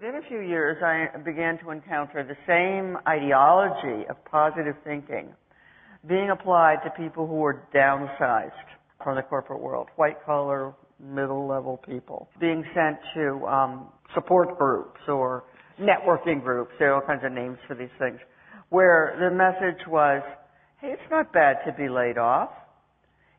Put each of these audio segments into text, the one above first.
within a few years, I began to encounter the same ideology of positive thinking being applied to people who were downsized from the corporate world, white-collar, middle-level people, being sent to support groups or networking groups. There are all kinds of names for these things, where the message was, hey, it's not bad to be laid off.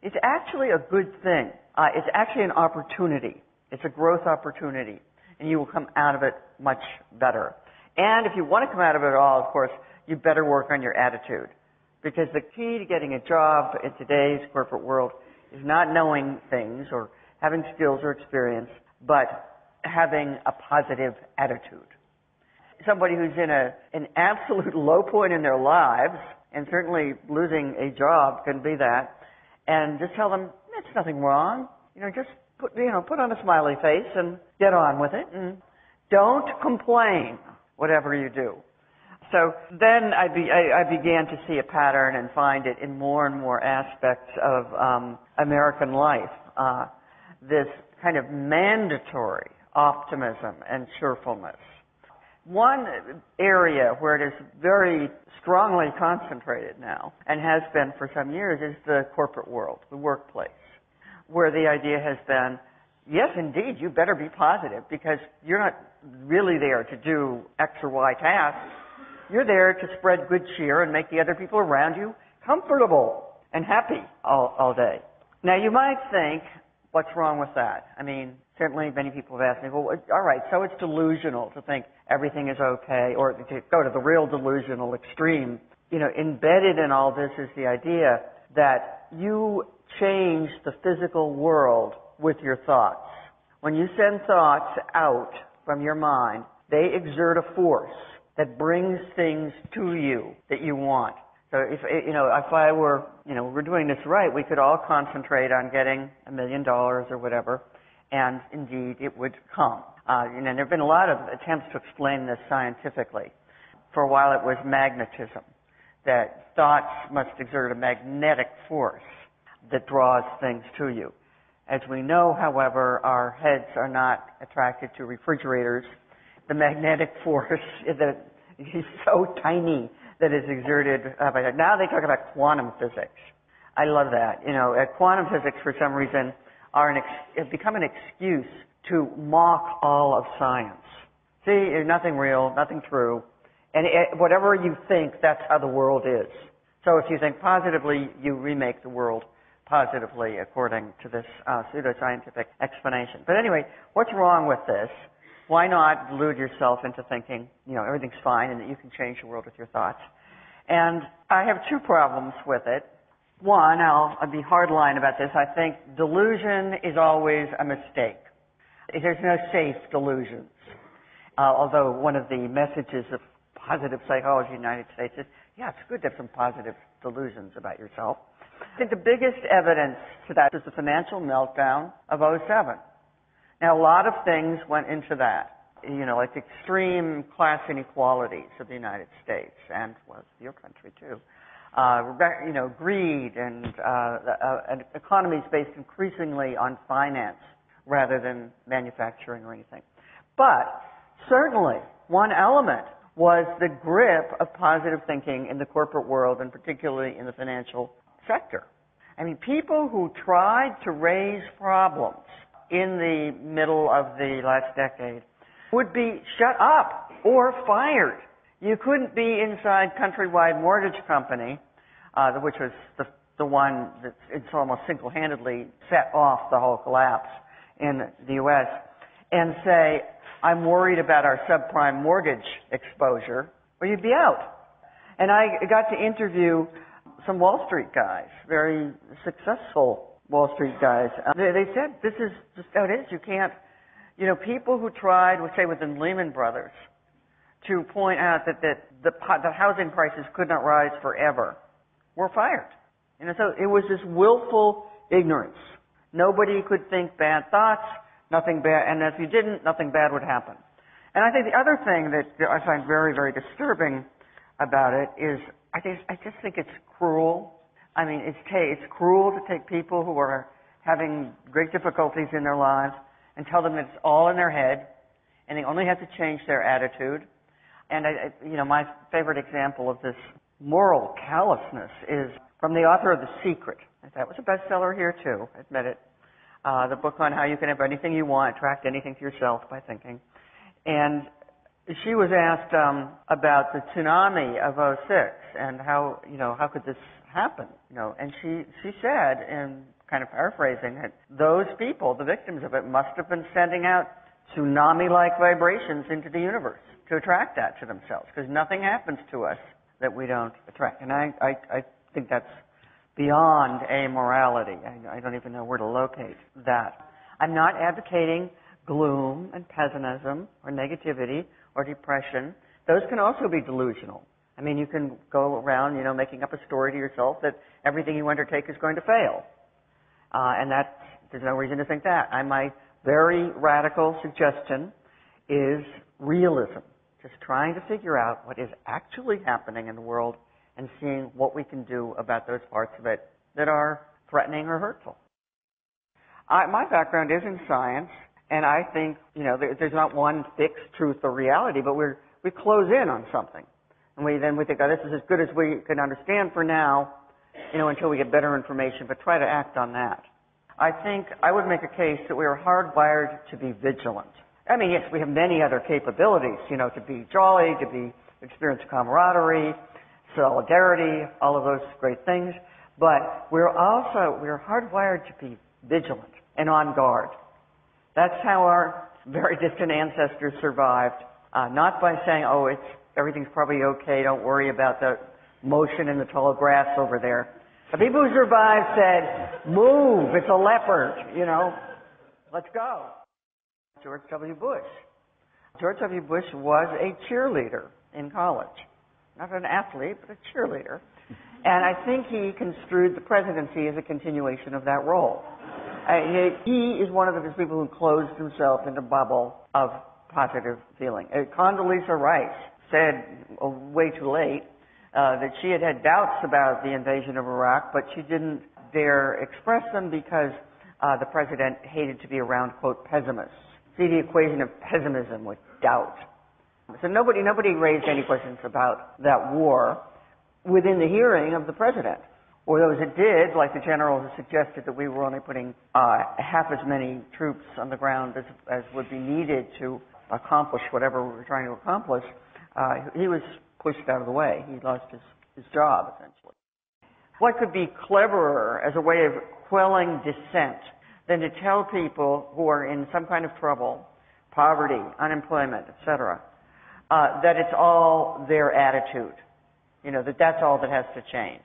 It's actually a good thing. It's actually an opportunity. It's a growth opportunity, and you will come out of it much better. And if you want to come out of it at all, of course, you better work on your attitude. Because the key to getting a job in today's corporate world is not knowing things or having skills or experience, but having a positive attitude. Somebody who's in an absolute low point in their lives, and certainly losing a job can be that, and just tell them, it's nothing wrong. Just put on a smiley face and get on with it, and don't complain, whatever you do. So then I began to see a pattern and find it in more and more aspects of American life. This kind of mandatory optimism and cheerfulness. One area where it is very strongly concentrated now, and has been for some years, is the corporate world, the workplace, where the idea has been, yes, indeed, you better be positive, because you're not really there to do X or Y tasks. You're there to spread good cheer and make the other people around you comfortable and happy all day. Now, you might think, what's wrong with that? I mean, certainly many people have asked me, well, all right, so it's delusional to think everything is okay, or to go to the real delusional extreme. Embedded in all this is the idea that you change the physical world with your thoughts. When you send thoughts out from your mind, they exert a force that brings things to you that you want. So if I were, we're doing this right, we could all concentrate on getting $1 million or whatever, and indeed it would come. There have been a lot of attempts to explain this scientifically. For a while it was magnetism, that thoughts must exert a magnetic force that draws things to you. As we know, however, our heads are not attracted to refrigerators. The magnetic force is so tiny that is exerted by that. Now they talk about quantum physics. I love that. Quantum physics, for some reason, have become an excuse to mock all of science. See, nothing real, nothing true, and whatever you think, that's how the world is. So if you think positively, you remake the world positively according to this pseudoscientific explanation. But anyway, what's wrong with this? Why not delude yourself into thinking, everything's fine and that you can change the world with your thoughts? And I have two problems with it. One, I'll be hardline about this. I think delusion is always a mistake. There's no safe delusions. Although one of the messages of positive psychology in the United States is, it's good to have some positive delusions about yourself. I think the biggest evidence to that is the financial meltdown of '07. Now, a lot of things went into that, like extreme class inequalities of the United States and your country too. Greed and economies based increasingly on finance rather than manufacturing or anything. But certainly one element was the grip of positive thinking in the corporate world, and particularly in the financial sector. I mean, people who tried to raise problems in the middle of the last decade would be shut up or fired. You couldn't be inside Countrywide Mortgage Company, which was the one that it's almost single-handedly set off the whole collapse in the U.S., and say, I'm worried about our subprime mortgage exposure, or you'd be out. And I got to interview some Wall Street guys, very successful Wall Street guys. They said this is just how it is. You can't, people who tried, say within Lehman Brothers, to point out that the housing prices could not rise forever, were fired. So it was this willful ignorance. Nobody could think bad thoughts, nothing bad, and if you didn't, nothing bad would happen. And I think the other thing that I find very, very disturbing about it is I just think it's cruel. I mean, it's cruel to take people who are having great difficulties in their lives and tell them it's all in their head and they only have to change their attitude. And my favorite example of this moral callousness is from the author of The Secret. That was a bestseller here too, admit it. The book on how you can have anything you want, attract anything to yourself by thinking. And she was asked about the tsunami of '06 and how could this happen? And she said, and kind of paraphrasing it, those people, the victims of it, must have been sending out tsunami-like vibrations into the universe to attract that to themselves, because nothing happens to us that we don't attract. And I think that's beyond amorality. I don't even know where to locate that. I'm not advocating gloom and pessimism or negativity or depression. Those can also be delusional. I mean, you can go around, making up a story to yourself that everything you undertake is going to fail. And there's no reason to think that. My very radical suggestion is realism. Just trying to figure out what is actually happening in the world and seeing what we can do about those parts of it that are threatening or hurtful. My background is in science, and I think, there's not one fixed truth or reality, but we close in on something. And we think, this is as good as we can understand for now, until we get better information, but try to act on that. I think I would make a case that we are hardwired to be vigilant. I mean, yes, we have many other capabilities, to be jolly, to experience camaraderie, solidarity, all of those great things. But we're hardwired to be vigilant and on guard. That's how our very distant ancestors survived, not by saying, everything's probably okay, don't worry about the motion in the tall grass over there. The people who survived said, move, it's a leopard, let's go. George W. Bush. George W. Bush was a cheerleader in college. Not an athlete, but a cheerleader. And I think he construed the presidency as a continuation of that role. He is one of those people who closed himself in a bubble of positive feeling. Condoleezza Rice said, way too late, that she had doubts about the invasion of Iraq, but she didn't dare express them because the president hated to be around, quote, pessimists. See the equation of pessimism with doubt. So nobody raised any questions about that war within the hearing of the president. Or those that did, like the general who suggested that we were only putting half as many troops on the ground as would be needed to accomplish whatever we were trying to accomplish, he was pushed out of the way. He lost his job, essentially. What could be cleverer as a way of quelling dissent than to tell people who are in some kind of trouble, poverty, unemployment, etc., that it's all their attitude, that's all that has to change,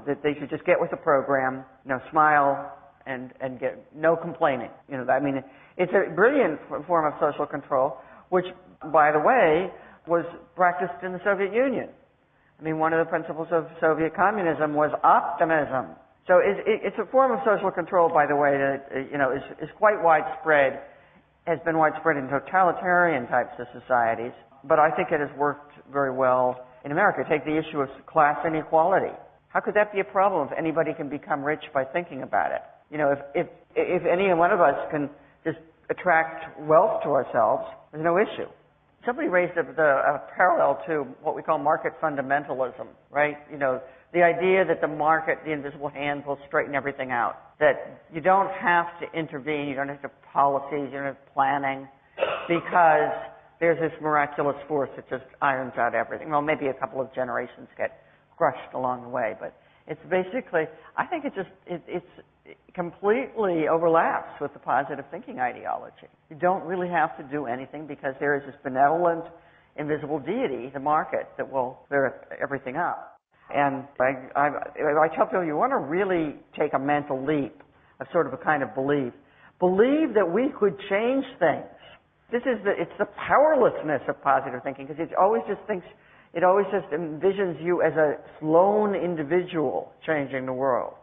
that they should just get with the program, smile and get no complaining. It's a brilliant form of social control, which, by the way, was practiced in the Soviet Union. One of the principles of Soviet communism was optimism. So it's a form of social control, by the way, that is quite widespread, has been widespread in totalitarian types of societies, but I think it has worked very well in America. Take the issue of class inequality. How could that be a problem if anybody can become rich by thinking about it? If any one of us can just attract wealth to ourselves, there's no issue. Somebody raised a parallel to what we call market fundamentalism, right? The idea that the market, the invisible hand, will straighten everything out. That you don't have to intervene, you don't have to have policies, you don't have planning, because there's this miraculous force that just irons out everything. Well, maybe a couple of generations get crushed along the way, but it's basically, I think it completely overlaps with the positive thinking ideology. You don't really have to do anything because there is this benevolent, invisible deity, the market, that will clear everything up. And I tell people, you want to really take a mental leap of sort of a kind of believe that we could change things. It's the powerlessness of positive thinking, because it always just envisions you as a lone individual changing the world.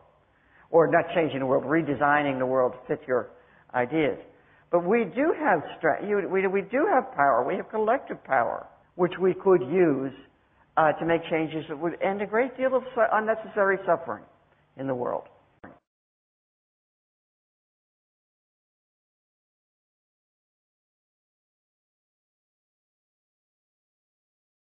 Or not changing the world, redesigning the world to fit your ideas. But we do have strength. We do have power. We have collective power, which we could use to make changes that would end a great deal of unnecessary suffering in the world.